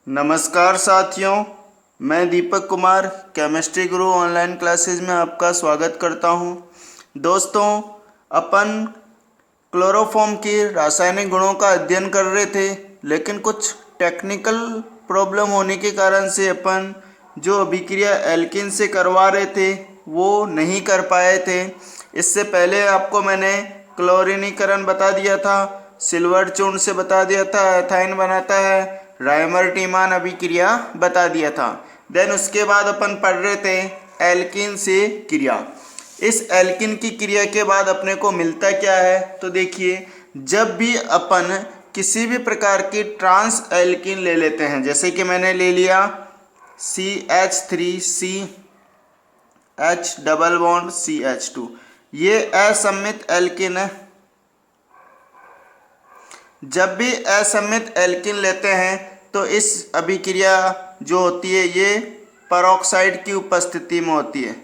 नमस्कार साथियों, मैं दीपक कुमार केमिस्ट्री गुरु ऑनलाइन क्लासेस में आपका स्वागत करता हूं। दोस्तों, अपन क्लोरोफॉर्म के रासायनिक गुणों का अध्ययन कर रहे थे, लेकिन कुछ टेक्निकल प्रॉब्लम होने के कारण से अपन जो अभिक्रिया एल्किन से करवा रहे थे वो नहीं कर पाए थे। इससे पहले आपको मैंने क्लोरीनीकरण बता दिया था, सिल्वर चूर्ण से बता दिया था, एथाइन बनाता है, राइमर टीमान अभिक्रिया बता दिया था। देन उसके बाद अपन पढ़ रहे थे एल्किन से क्रिया। इस एल्किन की क्रिया के बाद अपने को मिलता क्या है, तो देखिए, जब भी अपन किसी भी प्रकार की ट्रांस एल्किन ले लेते हैं, जैसे कि मैंने ले लिया CH3C H double bond CH2, ये असमित एल्किन है। जब भी असमित एल्किन लेते हैं तो इस अभिक्रिया जो होती है ये पेरोक्साइड की उपस्थिति में होती है,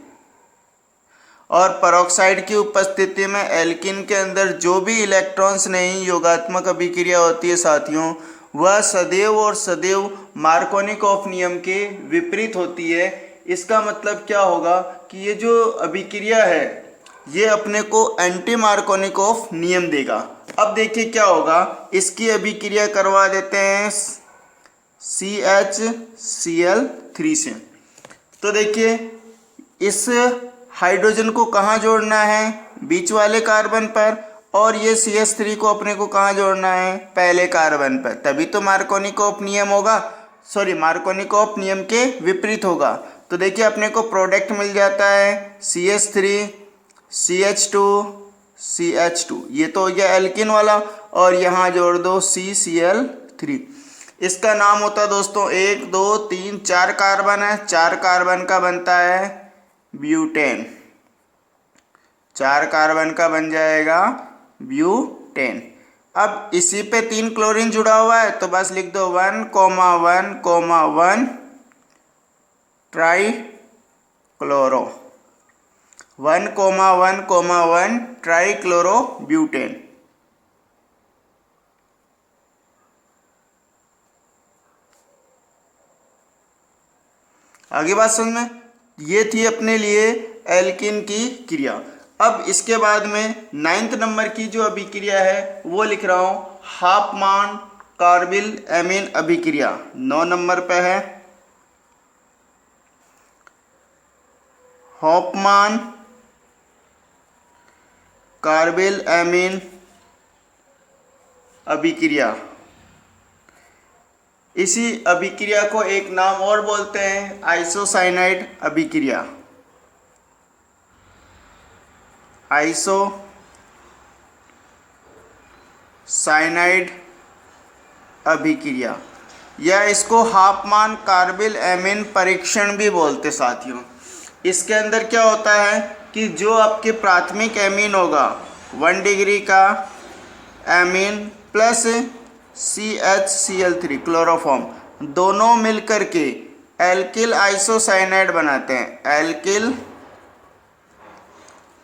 और पेरोक्साइड की उपस्थिति में एल्किन के अंदर जो भी इलेक्ट्रॉन्स नहीं योगात्मक अभिक्रिया होती है साथियों, वह सदैव और सदैव मार्कोनिकॉफ नियम के विपरीत होती है। इसका मतलब क्या होगा कि ये जो अभिक्रिया है ये अपने को एंटी मार्कोनिकॉफ नियम देगा। अब देखिए क्या होगा, इसकी अभिक्रिया करवा देते हैं CHCl3 से। तो देखिए, इस हाइड्रोजन को कहाँ जोड़ना है, बीच वाले कार्बन पर, और ये CH3 को अपने को कहाँ जोड़ना है, पहले कार्बन पर। तभी तो मार्कोनिकॉफ नियम होगा, मार्कोनिकॉफ नियम के विपरीत होगा। तो देखिए, अपने को प्रोडक्ट मिल जाता है CH3 CH2 CH2, ये तो हो गया एल्किन वाला, और यहाँ जोड़ दो CCl3। इसका नाम होता है दोस्तों 1 2 3 4 कार्बन है, 4 कार्बन का बनता है ब्यूटेन, 4 कार्बन का बन जाएगा ब्यूटेन। अब इसी पे 3 क्लोरीन जुड़ा हुआ है, तो बस लिख दो 1,1,1 try chloro, 1,1,1 try chloro butane. आगे बात समझ में, ये थी अपने लिए एल्किन की क्रिया। अब इसके बाद में 9th नंबर की जो अभिक्रिया है वो लिख रहा हूं, हॉफमान कार्बिल एमीन अभिक्रिया 9 नंबर पे है। हॉफमान कार्बिल एमीन अभिक्रिया, इसी अभिक्रिया को एक नाम और बोलते हैं आइसोसाइनाइड अभिक्रिया, आइसोसाइनाइड अभिक्रिया, या इसको हॉफमान कार्बिल एमीन परीक्षण भी बोलते साथियों। इसके अंदर क्या होता है कि जो आपके प्राथमिक एमीन होगा 1 डिग्री का एमीन प्लस CHCl3 क्लोरोफॉर्म, दोनों मिलकर के एल्किल आइसोसाइनाइड बनाते हैं, एल्किल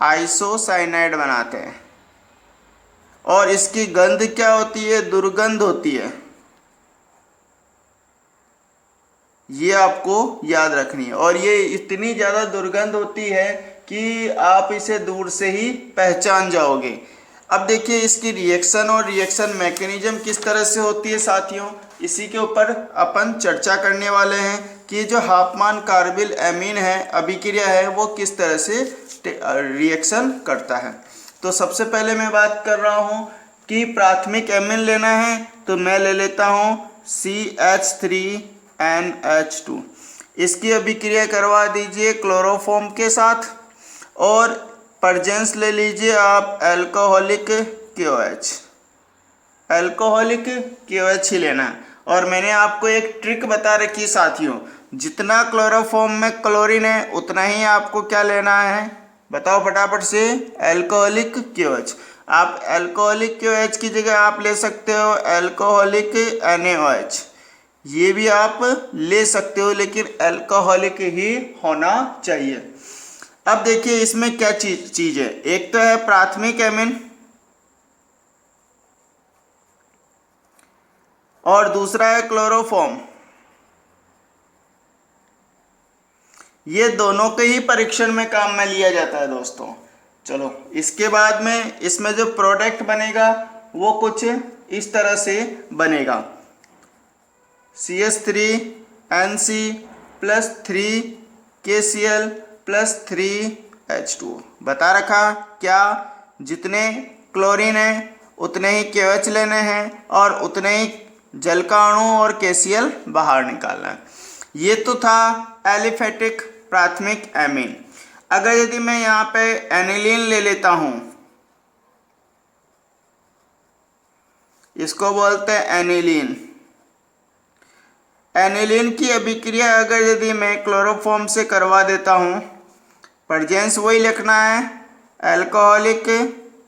आइसोसाइनाइड बनाते हैं। और इसकी गंध क्या होती है, दुर्गंध होती है, ये आपको याद रखनी है। और ये इतनी ज़्यादा दुर्गंध होती है कि आप इसे दूर से ही पहचान जाओगे। अब देखिए, इसकी रिएक्शन और रिएक्शन मैकेनिज्म किस तरह से होती है साथियों, इसी के ऊपर अपन चर्चा करने वाले हैं कि जो हॉफमान कार्बिल एमीन है अभिक्रिया है वो किस तरह से रिएक्शन करता है। तो सबसे पहले मैं बात कर रहा हूँ कि प्राथमिक एमीन लेना है, तो मैं ले लेता हूँ CH3NH2। इसकी अभिक्रिया करवा दीजिए क्लोरोफॉर्म के साथ, और प्रेजेंस ले लीजिए आप अल्कोहलिक KOH, अल्कोहलिक KOH ही लेना है। और मैंने आपको एक ट्रिक बता रखी साथियों, जितना क्लोरोफॉर्म में क्लोरीन है उतना ही आपको क्या लेना है, बताओ फटाफट से, अल्कोहलिक KOH। आप अल्कोहलिक KOH की जगह आप ले सकते हो अल्कोहलिक NaOH, ये भी आप ले सकते हो, लेकिन अल्कोहलिक ही होना चाहिए। अब देखिए, इसमें क्या चीज है, एक तो है प्राथमिक एमीन और दूसरा है क्लोरोफॉर्म। ये दोनों के ही परीक्षण में काम में लिया जाता है दोस्तों। चलो इसके बाद में इसमें जो प्रोडक्ट बनेगा वो कुछ इस तरह से बनेगा, CH3NC plus 3KCl plus 3H2। बता रखा क्या, जितने क्लोरीन है उतने ही KOH लेने हैं और उतने ही जल का अणु और KCl बाहर निकालना है। ये तो था एलिफेटिक प्राथमिक एमीन। अगर यदि मैं यहाँ पे एनिलीन ले लेता हूँ, इसको बोलते हैं एनिलीन। एनिलीन की अभिक्रिया अगर यदि मैं क्लोरोफॉर्म से करवा देता हूँ, प्रेजेंस वही लिखना है, अल्कोहलिक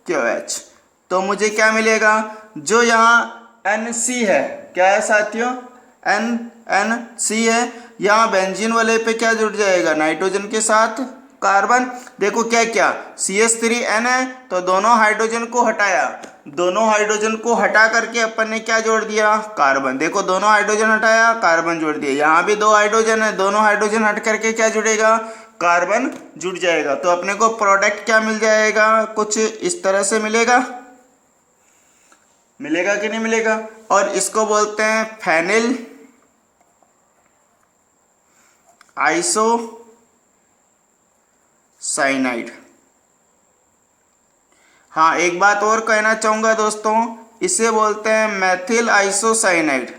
KOH, तो मुझे क्या मिलेगा, जो यहाँ NC है, क्या है साथियों, NC है, यहाँ बेंजीन वाले पे क्या जुड़ जाएगा, नाइट्रोजन के साथ कार्बन। देखो क्या क्या, CH3N है तो दोनों हाइड्रोजन को हटाया, दोनों हाइड्रोजन को हटा करके अपन ने क्या जोड़ दिया, कार्बन। देखो दोनों हाइड्रोजन हटाया, कार्बन जोड़ दिया। यहाँ भी दो हाइड्रोजन है, दोनों हाइड्रोजन हट करके क्या जुड़ेगा, कार्बन जुड़ जाएगा। तो अपने को प्रोडक्ट क्या मिल जाएगा, कुछ इस तरह से मिलेगा, मिलेगा कि नहीं मिलेगा। और इसको बोलते हैं फेनिल आइसोसाइनाइड। हाँ, एक बात और कहना चाहूंगा दोस्तों, इसे बोलते हैं मेथिल आइसोसाइनाइड।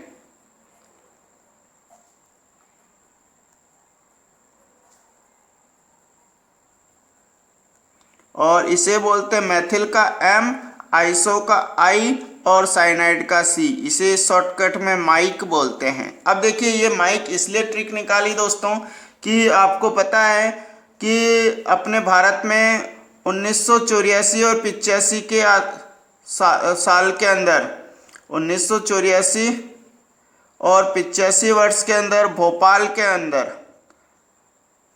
और इसे बोलते हैं मेथिल का M, आइसो का I और साइनाइड का C। इसे शॉर्टकट में माइक बोलते हैं। अब देखिए ये माइक इसलिए ट्रिक निकाली दोस्तों कि आपको पता है कि अपने भारत में 1984 और 85 के साल के अंदर, 1984 और 85 वर्ष के अंदर भोपाल के अंदर,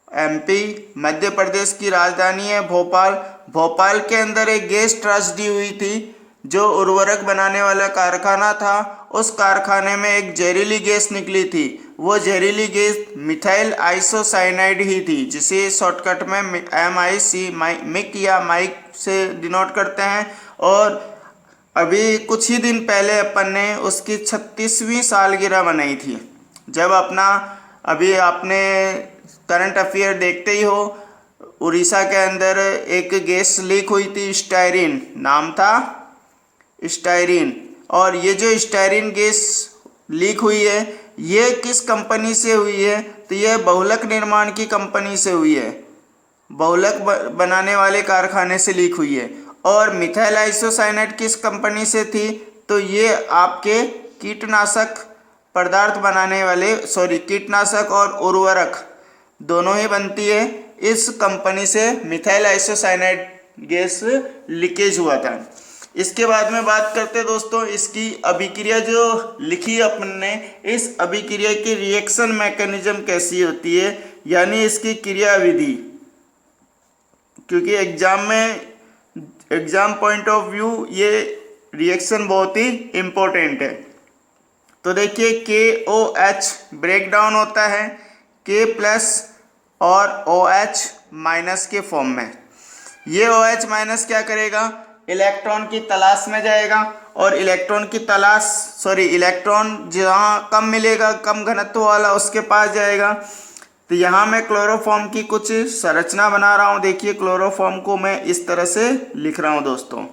MP मध्य प्रदेश की राजधानी है भोपाल, भोपाल के अंदर एक गैस त्रासदी हुई थी। जो उर्वरक बनाने वाला कारखाना था, उस कारखाने में एक जहरीली गैस निकली थी। वो जहरीली गैस मिथाइल आइसोसाइनाइड ही थी, जिसे शॉर्टकट में MIC मिक या माइक से डिनोट करते हैं। और अभी कुछ ही दिन पहले अपन ने उसकी 36वीं सालगिरह मनाई थी। जब अपना अभी आपने करंट अफेयर देखते ही हो, उड़ीसा के अंदर एक गैस लीक हुई थी, स्टायरीन नाम था, स्टायरीन। और ये जो स्टायरीन गैस लीक हुई है, ये किस कंपनी से हुई है, तो ये बहुलक निर्माण की कंपनी से हुई है, बहुलक बनाने वाले कारखाने से लीक हुई है। और मिथाइल आइसोसाइनाइड किस कंपनी से थी, तो ये आपके कीटनाशक पदार्थ बनाने वाले, कीटनाशक और उर्वरक दोनों ही बनती है इस कंपनी से। मिथाइल आइसोसाइनाइड गैस लीकेज हुआ था। इसके बाद में बात करते हैं दोस्तों, इसकी अभिक्रिया जो लिखी अपन ने, इस अभिक्रिया की रिएक्शन मैकेनिज्म कैसी होती है, यानी इसकी क्रिया विधि, क्योंकि एग्जाम पॉइंट ऑफ व्यू ये रिएक्शन बहुत ही इम्पोर्टेंट है। तो देखिए KOH ब्रेक डाउन होता है K प्लस और OH माइनस के फॉर्म में। ये OH माइनस क्या करेगा, इलेक्ट्रॉन की तलाश में जाएगा और इलेक्ट्रॉन जहाँ कम मिलेगा, कम घनत्व वाला, उसके पास जाएगा। तो यहाँ मैं क्लोरोफॉर्म की कुछ संरचना बना रहा हूँ। देखिए क्लोरोफॉर्म को मैं इस तरह से लिख रहा हूँ दोस्तों।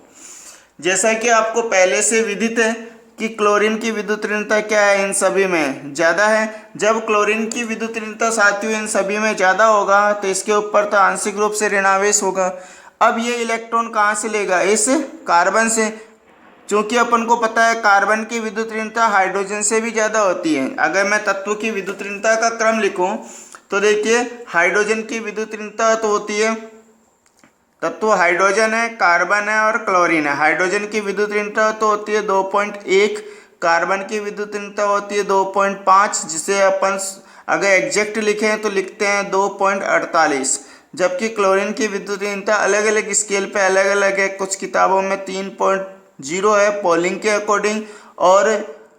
जैसा कि आपको पहले से विदित है कि क्लोरीन की विद्युत ऋणता क्या है, इन सभी में ज़्यादा है। जब क्लोरीन की विद्युत ऋणता साथियों इन सभी में ज़्यादा होगा तो इसके ऊपर तो आंशिक रूप से ऋणावेश होगा। अब ये इलेक्ट्रॉन कहाँ से लेगा, इस कार्बन से। क्योंकि अपन को पता है कार्बन की विद्युत ऋणता हाइड्रोजन से भी ज़्यादा होती है। अगर मैं तत्व की विद्युत ऋणता का क्रम लिखूं तो देखिए हाइड्रोजन की विद्युत ऋणता तो होती है, तत्व हाइड्रोजन है, कार्बन है और क्लोरीन है। हाइड्रोजन की विद्युत ऋणता तो होती है 2.1, कार्बन की विद्युत ऋणता होती है 2.5, जिसे अपन अगर एग्जैक्ट लिखें तो लिखते हैं 2.48। जबकि क्लोरीन की विद्युत ऋणता अलग अलग स्केल पे अलग अलग है। कुछ किताबों में 3.0 है पोलिंग के अकॉर्डिंग, और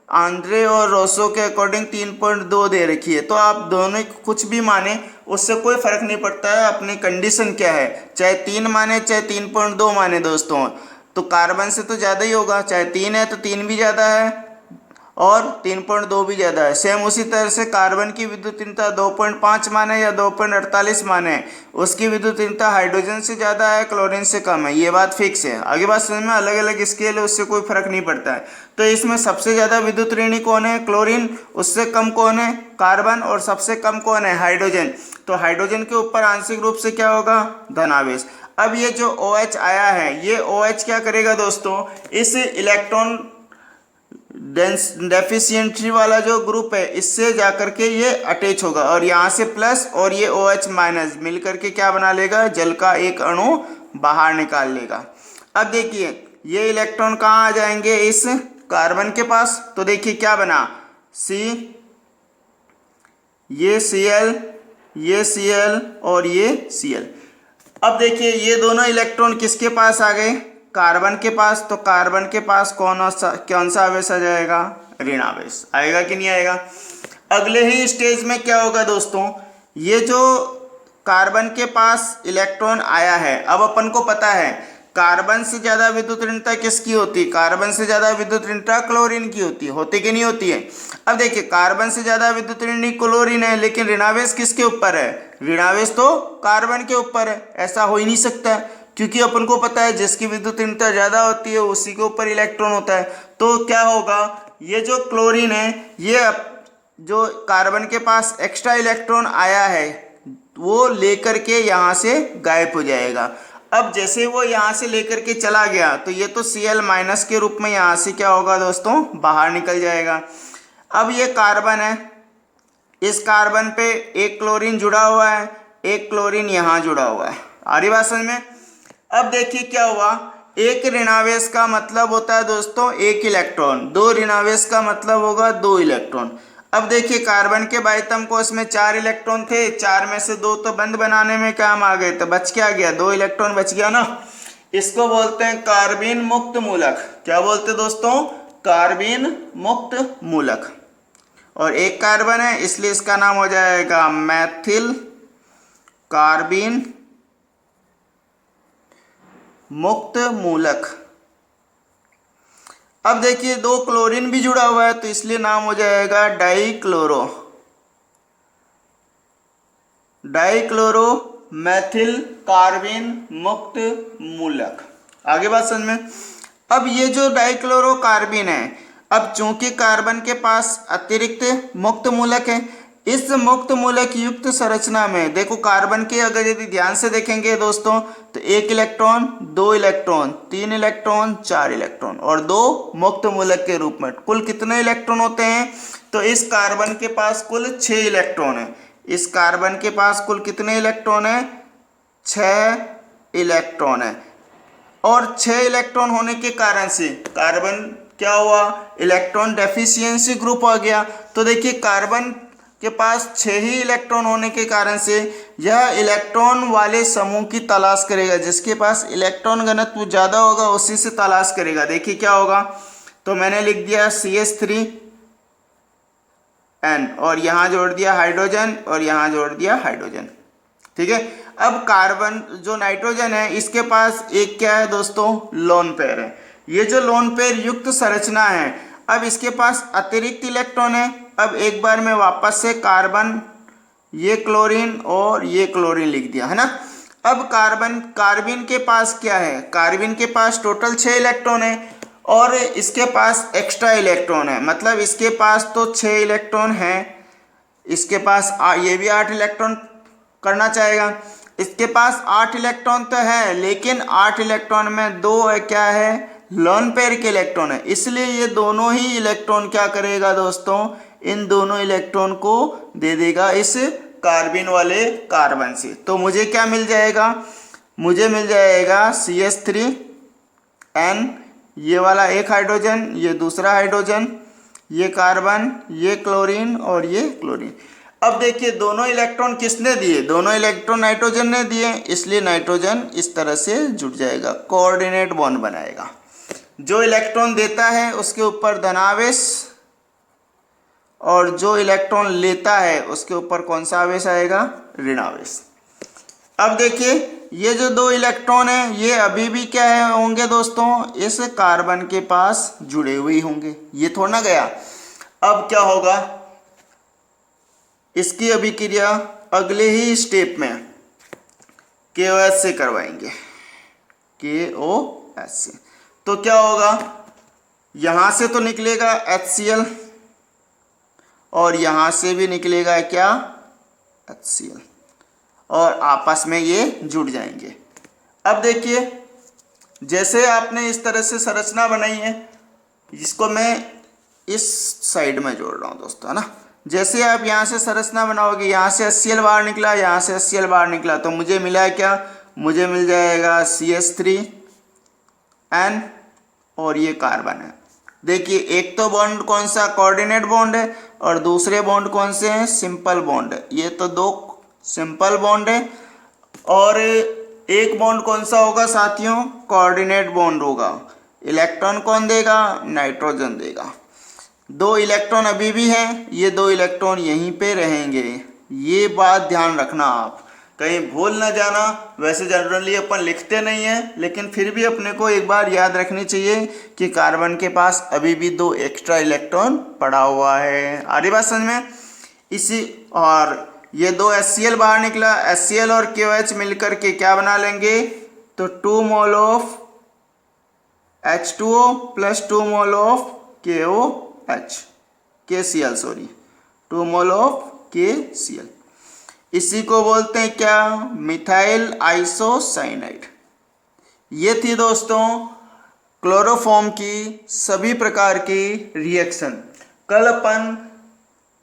आंद्रे और रोसो के अकॉर्डिंग 3.2 दे रखी है। तो आप दोनों कुछ भी माने उससे कोई फर्क नहीं पड़ता है, अपनी कंडीशन क्या है, चाहे 3 माने चाहे 3.2 माने दोस्तों, तो कार्बन से तो ज़्यादा ही होगा। चाहे 3 है तो 3 भी ज़्यादा है और 3.2 भी ज़्यादा है। सेम उसी तरह से कार्बन की विद्युतीनता 2.5 माने या 2.48 माने, उसकी विद्युतीनता हाइड्रोजन से ज़्यादा है, क्लोरीन से कम है, ये बात फिक्स है। आगे बात समझ में, अलग अलग स्केल है, उससे कोई फर्क नहीं पड़ता है। तो इसमें सबसे ज़्यादा विद्युत ऋणी कौन है, क्लोरीन, उससे कम कौन है, कार्बन, और सबसे कम कौन है, हाइड्रोजन। तो हाइड्रोजन के ऊपर आंशिक रूप से क्या होगा, धनावेश। अब ये जो OH आया है, ये OH क्या करेगा दोस्तों, इस इलेक्ट्रॉन डेफिशिएंसी वाला जो ग्रुप है इससे जाकर के ये अटैच होगा और यहाँ से प्लस और ये OH माइनस मिल करके क्या बना लेगा, जल का एक अणु बाहर निकाल लेगा। अब देखिए ये इलेक्ट्रॉन कहाँ आ जाएंगे, इस कार्बन के पास। तो देखिए क्या बना, C, ये Cl, ये Cl और ये Cl। अब देखिए ये दोनों इलेक्ट्रॉन किसके पास आ गए, कार्बन के पास। तो कार्बन के पास कौन सा आवेश आ जाएगा, ऋण आवेश आएगा कि नहीं आएगा। अगले ही स्टेज में क्या होगा दोस्तों, ये जो कार्बन के पास इलेक्ट्रॉन आया है, अब अपन को पता है कार्बन से ज़्यादा विद्युत ऋणता किसकी होती है, कार्बन से ज़्यादा विद्युत ऋणता क्लोरीन की होती है, होती कि नहीं होती है। अब देखिए कार्बन से ज़्यादा विद्युत ऋणी क्लोरीन है, लेकिन ऋणावेश किसके ऊपर है, ऋणावेश तो कार्बन के ऊपर है। ऐसा हो ही नहीं सकता, क्योंकि अपन को पता है जिसकी विद्युत ऋणता ज़्यादा होती है उसी के ऊपर इलेक्ट्रॉन होता है। तो क्या होगा, ये जो क्लोरीन है, ये जो कार्बन के पास एक्स्ट्रा इलेक्ट्रॉन आया है वो लेकर के यहाँ से गायब हो जाएगा। अब जैसे वो यहाँ से लेकर के चला गया तो ये तो Cl माइनस के रूप में यहाँ से क्या होगा दोस्तों, बाहर निकल जाएगा। अब ये कार्बन है, इस कार्बन पे एक क्लोरीन जुड़ा हुआ है, एक क्लोरीन यहाँ जुड़ा हुआ है, आ रही बात समझ में। अब देखिए क्या हुआ, एक ऋणावेश का मतलब होता है दोस्तों एक इलेक्ट्रॉन, दो ऋणावेश का मतलब होगा दो इलेक्ट्रॉन। अब देखिए कार्बन के बाह्यतम कोश में 4 इलेक्ट्रॉन थे, 4 में से 2 तो बंद बनाने में काम आ गए, तो बच क्या गया, 2 इलेक्ट्रॉन बच गया ना। इसको बोलते हैं कार्बीन मुक्त मूलक। क्या बोलते हैं दोस्तों, कार्बीन मुक्त मूलक। और एक कार्बन है इसलिए इसका नाम हो जाएगा मैथिल कार्बीन मुक्त मूलक। अब देखिए 2 क्लोरीन भी जुड़ा हुआ है तो इसलिए नाम हो जाएगा डाइक्लोरो मैथिल कार्बीन मुक्त मूलक। आगे बात समझ में। अब ये जो डाइक्लोरो कार्बीन है, अब चूंकि कार्बन के पास अतिरिक्त मुक्त मूलक है, इस मुक्त मूलक युक्त संरचना में देखो कार्बन के अगर यदि ध्यान से देखेंगे दोस्तों तो 1 इलेक्ट्रॉन, 2 इलेक्ट्रॉन, 3 इलेक्ट्रॉन, 4 इलेक्ट्रॉन और 2 मुक्त मूलक के रूप में कुल कितने इलेक्ट्रॉन होते हैं, तो इस कार्बन के पास कुल 6 इलेक्ट्रॉन है। इस कार्बन के पास कुल कितने इलेक्ट्रॉन है, 6 इलेक्ट्रॉन है। और 6 इलेक्ट्रॉन होने के कारण से कार्बन क्या हुआ, इलेक्ट्रॉन डेफिशिएंसी ग्रुप आ गया। तो देखिए कार्बन के पास 6 ही इलेक्ट्रॉन होने के कारण से यह इलेक्ट्रॉन वाले समूह की तलाश करेगा, जिसके पास इलेक्ट्रॉन घनत्व ज़्यादा होगा उसी से तलाश करेगा। देखिए क्या होगा, तो मैंने लिख दिया CH3N और यहाँ जोड़ दिया हाइड्रोजन और यहाँ जोड़ दिया हाइड्रोजन, ठीक है। अब कार्बन जो नाइट्रोजन है इसके पास एक क्या है दोस्तों, लोन पेयर है। ये जो लोन पेयर युक्त संरचना है, अब इसके पास अतिरिक्त इलेक्ट्रॉन है। अब एक बार में वापस से कार्बन, ये क्लोरीन और ये क्लोरीन लिख दिया है ना। अब कार्बिन के पास क्या है, कार्बिन के पास टोटल 6 इलेक्ट्रॉन है और इसके पास एक्स्ट्रा इलेक्ट्रॉन है, मतलब इसके पास तो 6 इलेक्ट्रॉन है, इसके पास ये भी 8 इलेक्ट्रॉन करना चाहेगा। इसके पास 8 इलेक्ट्रॉन तो है, लेकिन 8 इलेक्ट्रॉन में 2 क्या है, लोन पेयर के इलेक्ट्रॉन है, इसलिए ये दोनों ही इलेक्ट्रॉन क्या करेगा दोस्तों, इन दोनों इलेक्ट्रॉन को दे देगा इस कार्बिन वाले कार्बन से। तो मुझे क्या मिल जाएगा, मुझे मिल जाएगा CH3N, ये वाला एक हाइड्रोजन, ये दूसरा हाइड्रोजन, ये कार्बन, ये क्लोरीन और ये क्लोरीन। अब देखिए दोनों इलेक्ट्रॉन किसने दिए, दोनों इलेक्ट्रॉन नाइट्रोजन ने दिए, इसलिए नाइट्रोजन इस तरह से जुड़ जाएगा, कोऑर्डिनेट बॉन्ड बनाएगा। जो इलेक्ट्रॉन देता है उसके ऊपर धनावेश और जो इलेक्ट्रॉन लेता है उसके ऊपर कौन सा आवेश आएगा, ऋण आवेश। अब देखिए ये जो दो इलेक्ट्रॉन है ये अभी भी क्या है होंगे दोस्तों, इस कार्बन के पास जुड़े हुए होंगे, ये थोड़ा ना गया। अब क्या होगा, इसकी अभिक्रिया अगले ही स्टेप में KOH से करवाएंगे, KOH से। तो क्या होगा, यहां से तो निकलेगा HCl और यहां से भी निकलेगा क्या, HCl, और आपस में ये जुड़ जाएंगे। अब देखिए जैसे आपने इस तरह से संरचना बनाई है, जिसको मैं इस साइड में जोड़ रहा हूं दोस्तों, है ना। जैसे आप यहाँ से संरचना बनाओगे, यहाँ से HCl बाहर निकला, यहाँ से HCl बाहर निकला, तो मुझे मिला है क्या, मुझे मिल जाएगा CH3N और ये कार्बन है। देखिए एक तो बॉन्ड कौन सा, कोऑर्डिनेट बॉन्ड है, और दूसरे बॉन्ड कौन से हैं, सिंपल बॉन्ड है। ये तो दो सिंपल बॉन्ड है, और एक बॉन्ड कौन सा होगा साथियों, कोऑर्डिनेट बॉन्ड होगा। इलेक्ट्रॉन कौन देगा, नाइट्रोजन देगा। दो इलेक्ट्रॉन अभी भी हैं, ये दो इलेक्ट्रॉन यहीं पे रहेंगे, ये बात ध्यान रखना, आप कहीं भूल ना जाना। वैसे जनरली अपन लिखते नहीं हैं, लेकिन फिर भी अपने को एक बार याद रखनी चाहिए कि कार्बन के पास अभी भी दो एक्स्ट्रा इलेक्ट्रॉन पड़ा हुआ है। आ रही बात समझ में। इसी और ये दो HCl बाहर निकला, HCl और KOH मिलकर के क्या बना लेंगे, तो 2 mole of H2O plus 2 mole of KCl, 2 mole of KCl। इसी को बोलते हैं क्या, मिथाइल आइसोसाइनाइड। ये थी दोस्तों क्लोरोफॉर्म की सभी प्रकार की रिएक्शन। कल अपन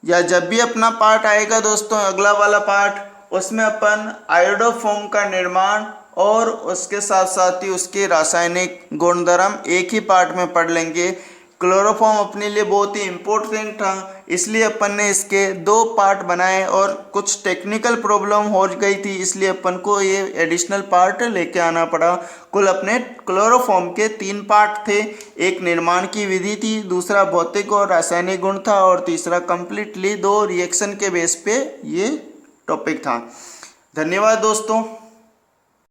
या जब भी अपना पार्ट आएगा दोस्तों, अगला वाला पार्ट, उसमें अपन आयोडोफॉर्म का निर्माण और उसके साथ साथ ही उसके रासायनिक गुणधर्म एक ही पार्ट में पढ़ लेंगे। क्लोरोफॉर्म अपने लिए बहुत ही इम्पोर्टेंट था, इसलिए अपन ने इसके 2 पार्ट बनाए, और कुछ टेक्निकल प्रॉब्लम हो गई थी, इसलिए अपन को ये एडिशनल पार्ट लेके आना पड़ा। कुल अपने क्लोरोफॉर्म के 3 पार्ट थे, एक निर्माण की विधि थी, दूसरा भौतिक और रासायनिक गुण था, और तीसरा कंप्लीटली 2 रिएक्शन के बेस पे ये टॉपिक था। धन्यवाद दोस्तों।